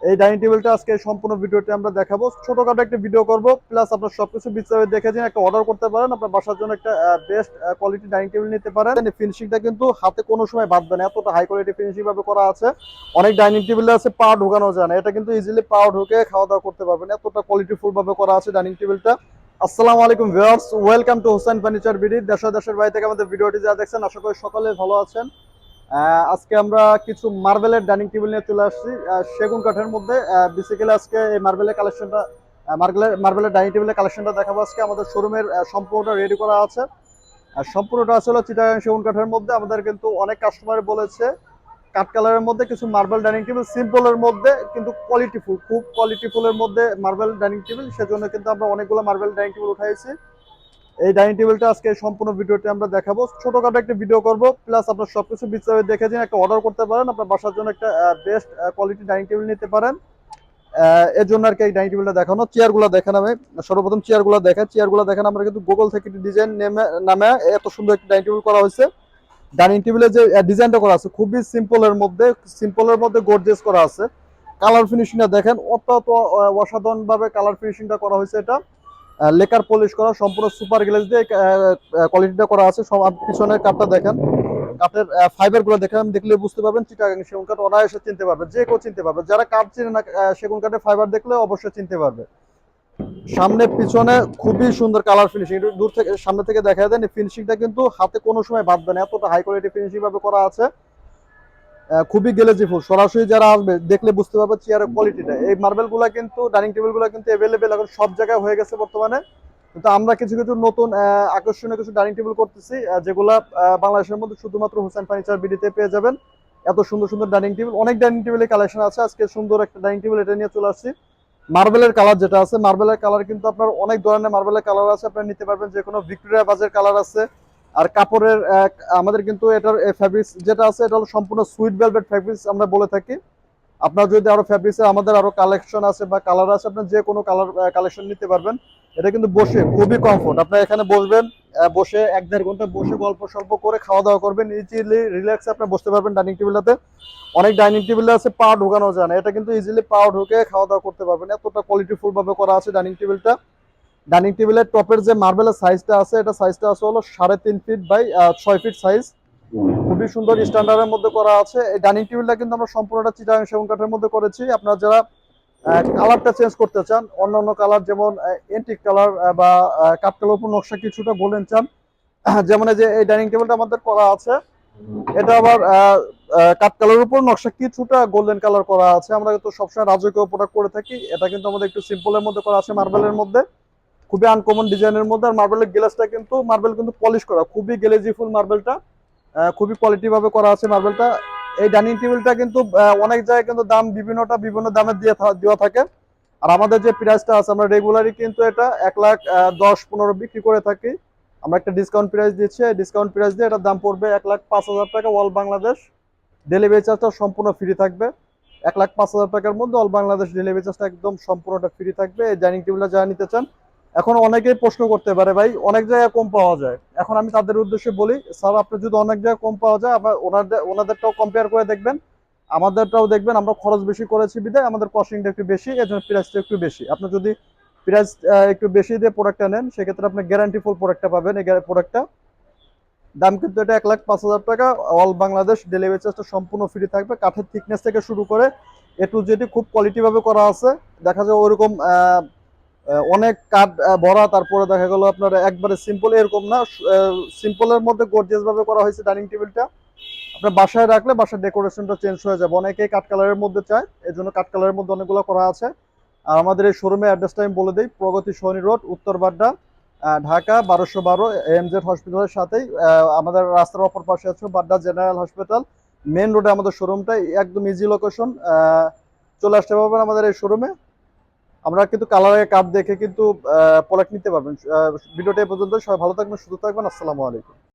এই ডাইনিং টেবিলটা আজকে সম্পূর্ণ ভিডিওতে আমরা দেখাবো। ছোটখাটো একটা ভিডিও করব, প্লাস আপনার সবকিছু বিস্তারিত দেখে দিন, একটা অর্ডার করতে পারেন। আপনার বাসার জন্য একটা বেস্ট কোয়ালিটি ডাইনিং টেবিল নিতে পারেন। ফিনিশিংটা কিন্তু হাতে কোনো সময় বাঁধবে না, এতটা হাই কোয়ালিটি ফিনিশিং ভাবে করা আছে। অনেক ডাইনিং টেবিল আছে পা ঢোকানো যায় না, এটা কিন্তু ইজিলি পা ঢুকে খাওয়া দাওয়া করতে পারবেন, এতটা কোয়ালিটিফুল ভাবে করা আছে ডাইনিং টেবিলটা। আসসালামু আলাইকুম viewers, welcome to Hossain furniture BD. দেশের বাইরে থেকে আমাদের ভিডিওটি যারা দেখছেন, আশা করি সকলে ভালো আছেন। আজকে আমরা কিছু মার্বেলের ডাইনিং টেবিল নিয়ে চলে আসছি সেগুন কাঠের মধ্যে। বেসিক্যালি আজকে এই মার্বেলের কালেকশনটা, মার্বেলের ডাইনিং টেবিলের কালেকশনটা দেখাবো। আজকে আমাদের শোরুমের সম্পূর্ণটা রেডি করা আছে। আর সম্পূর্ণটা আসলে চিটাগাং সেগুন কাঠের মধ্যে। আমাদের কিন্তু অনেক কাস্টমার বলেছে কাঠ কালারের মধ্যে কিছু মার্বেল ডাইনিং টেবিল, সিম্পলের মধ্যে কিন্তু কোয়ালিটিফুল, খুব কোয়ালিটিফুলের মধ্যে মার্বেল ডাইনিং টেবিল। সেজন্য কিন্তু আমরা অনেকগুলো মার্বেল ডাইনিং টেবিল উঠাইছি। এই ডাইনিং টেবিলটা আজকে সম্পূর্ণ ভিডিওতে আমরা দেখাবো। ছোটখাটো একটা ভিডিও করব, প্লাস আপনার সবকিছু বিস্তারিত দেখে দিন, একটা অর্ডার করতে পারেন। আপনার বাসার জন্য একটা বেস্ট কোয়ালিটি ডাইনিং টেবিল নিতে পারেন। এর জন্য আর কি এই ডাইনিং টেবিলটা দেখানো। চেয়ারগুলো দেখেন, আমি সর্বপ্রথম চেয়ারগুলো দেখেন। আমরা কিন্তু গুগল থেকে ডিজাইন নামে এত সুন্দর একটা ডাইনিং টেবিল করা হয়েছে। ডাইনিং টেবিলের যে ডিজাইনটা করা আছে খুবই সিম্পলের মধ্যে গর্জিয়াস করা আছে। কালার ফিনিশিংটা দেখেন, অত্যন্ত অসাধারণ ভাবে কালার ফিনিশিংটা করা হয়েছে। এটা লেকার পলিশ করা, সম্পূর্ণ সুপার গ্লেজ দিয়ে কোয়ালিটিটা করা আছে। সব পিছনের কাঠটা দেখেন, কাঠের ফাইবার গুলো দেখেন, দেখলে বুঝতে পারবেন চিটাগাং সেগুন কাঠ অনায়াসে চিনতে পারবে, যে কেউ চিনতে পারবে। যারা কাঠ চিনে না, সেগুন কাঠের ফাইবার দেখলে অবশ্যই চিনতে পারবে। সামনে পিছনে খুবই সুন্দর কালার ফিনিশিং, দূর থেকে সামনে থেকে দেখা দেন। ফিনিশিংটা কিন্তু হাতে কোনো সময় বাঁধবে না, এতটা হাই কোয়ালিটি ফিনিশিং ভাবে করা আছে। খুবই গ্লেজিফুল, সরাসরি যারা আসবে দেখলে বুঝতে পারবে চেয়ারের কোয়ালিটিটা। এই মার্বেল গুলা কিন্তু, ডাইনিং টেবিল গুলা কিন্তু অ্যাভেলেবেল এখন সব জায়গায় হয়ে গেছে বর্তমানে। কিন্তু আমরা কিছু কিছু নতুন আকর্ষণীয় কিছু ডাইনিং টেবিল করতেছি, যেগুলা বাংলাদেশের মধ্যে শুধুমাত্র হোসেন ফার্নিচার বিডিতে পেয়ে যাবেন। এত সুন্দর সুন্দর ডাইনিং টেবিল, অনেক ডাইনিং টেবিলের কালেকশন আছে। আজকে সুন্দর একটা ডাইনিং টেবিল এটা নিয়ে চলে আসছি। মার্বেলের কালার যেটা আছে, মার্বেলের কালার কিন্তু আপনার অনেক ধরনের মার্বেলের কালার আছে, আপনারা নিতে পারবেন। যে কোনো ভিক্টোরিয়া বাজের কালার আছে। আর কাপড়ের আমাদের কিন্তু এটার ফ্যাব্রিক্স যেটা আছে, এটা হলো সম্পূর্ণ সুইট ভেলভেট ফ্যাব্রিক্স আমরা বলে থাকি। আপনার যদি আরো ফ্যাব্রিক্সের আমাদের আরো কালেকশন আছে বা কালার আছে, আপনার যে কোনো কালার কালেকশন নিতে পারবেন। এটা কিন্তু বসে খুবই কমফোর্ট, আপনার এখানে বসবেন, বসে 1-1.5 ঘন্টা বসে গল্প সল্প করে খাওয়া দাওয়া করবেন, ইজিলি রিল্যাক্সে আপনি বসতে পারবেন ডাইনিং টেবিলটাতে। অনেক ডাইনিং টেবিল আছে পা ঢোকানো যায় না, এটা কিন্তু ইজিলি পা ঢুকে খাওয়া দাওয়া করতে পারবেন, এতটা কোয়ালিটিফুল ভাবে করা আছে ডাইনিং টেবিলটা। ডাইনিং টেবিলের টপের যে মার্বেলের সাইজটা আছে, এটা সাইজটা আছে হলো 3.5 ফিট বাই 6 ফিট সাইজ। খুবই সুন্দর স্ট্যান্ডার্ডের মধ্যে করা আছে। এই ডাইনিং টেবিলটা কিন্তু আমরা সম্পূর্ণটা চিটাগাং সেগুন কাঠের মধ্যে করেছি। আপনারা যারা কালারটা চেঞ্জ করতে চান, অন্যান্য কালার যেমন এন্টিক কালার বা কাঠ কালার উপর নকশা কিছুটা গোল্ডেন চান, যেমন এই যে এই ডাইনিং টেবিলটা আমাদের করা আছে, এটা আবার কাঠ কালার উপর নকশা কিছুটা গোল্ডেন কালার করা আছে। আমরা কিন্তু সবসময় রাজকীয় প্রোডাক্ট করে থাকি, এটা কিন্তু আমাদের একটু সিম্পলের মধ্যে করা আছে, মার্বেলের মধ্যে খুবই আনকমন ডিজাইনের মধ্যে। আর মার্বেলের গ্লাসটা কিন্তু মার্বেল কিন্তু পলিশ করা, খুবই গ্লেজিফুল মার্বেলটা, খুবই কোয়ালিটি ভাবে করা আছে মার্বেলটা। এই ডাইনিং টেবিলটা কিন্তু অনেক জায়গায় কিন্তু দাম বিভিন্ন দামে দেওয়া থাকে। আর আমাদের যে প্রাইসটা আছে, আমরা রেগুলারই কিন্তু এটা 1,10,15 বিক্রি করে থাকি। আমরা একটা ডিসকাউন্ট প্রাইস দিচ্ছি, ডিসকাউন্ট প্রাইস দিয়ে এটার দাম পড়বে 1,05,000 টাকা অল বাংলাদেশ। ডেলিভারি চার্জটা সম্পূর্ণ ফ্রি থাকবে। 1,05,000 টাকার মধ্যে অল বাংলাদেশ ডেলিভারি চার্জটা একদম সম্পূর্ণটা ফ্রি থাকবে। এই ডাইনিং টেবিলটা যারা নিতে চান, এখন অনেকেই প্রশ্ন করতে পারে ভাই অনেক জায়গায় কম পাওয়া যায়। এখন আমি তাদের উদ্দেশ্যে বলি, স্যার আপনি যদি অনেক জায়গায় কম পাওয়া যায়, আবার ওনাদেরটাও কম্পেয়ার করে দেখবেন, আমাদেরটাও দেখবেন। আমরা খরচ বেশি করেছি বিধায় আমাদের কস্টিংটা একটু বেশি, এর জন্য প্রাইসটা একটু বেশি। আপনি যদি প্রাইস একটু বেশি দিয়ে প্রোডাক্টটা নেন, সেক্ষেত্রে আপনি গ্যারান্টি ফুল প্রোডাক্টটা পাবেন। এই প্রোডাক্টটা দাম কিন্তু এটা 1,05,000 টাকা, অল বাংলাদেশ ডেলিভারি চার্জটা সম্পূর্ণ ফ্রি থাকবে। কাঠের থিকনেস থেকে শুরু করে এ টু জেড খুব কোয়ালিটি ভাবে করা আছে। দেখা যায় ওরকম অনেক কাঠ ভরা, তারপরে দেখা গেল আপনার একবারে সিম্পল এরকম না, সিম্পলের মধ্যে গর্জিয়াস ভাবে করা হয়েছে ডাইনিং টেবিলটা। আপনার বাসায় রাখলে বাসার ডেকোরেশনটা চেঞ্জ হয়ে যাবে। অনেকেই কাঠ কালারের মধ্যে চায়, এই জন্য কাঠ কালারের মধ্যে অনেকগুলো করা আছে। আর আমাদের এই শোরুমের অ্যাড্রেসটা আমি বলে দিই, প্রগতি সৈনী রোড, উত্তর বাড্ডা, ঢাকা 1212, এমজেড হসপিটালের সাথেই। আমাদের রাস্তার অপর পাশে আছে বাড্ডা জেনারেল হসপিটাল, মেন রোডে আমাদের শোরুমটা, একদম ইজি লোকেশন। চলে আসতে পারবেন আমাদের এই শোরুমে। আমরা কিন্তু কালারের কার্ড দেখে কিন্তু প্রোডাক্ট নিতে পারবেন। ভিডিওটা এই পর্যন্ত, সবাই ভালো থাকবেন, সুস্থ থাকবেন, আসসালামু আলাইকুম।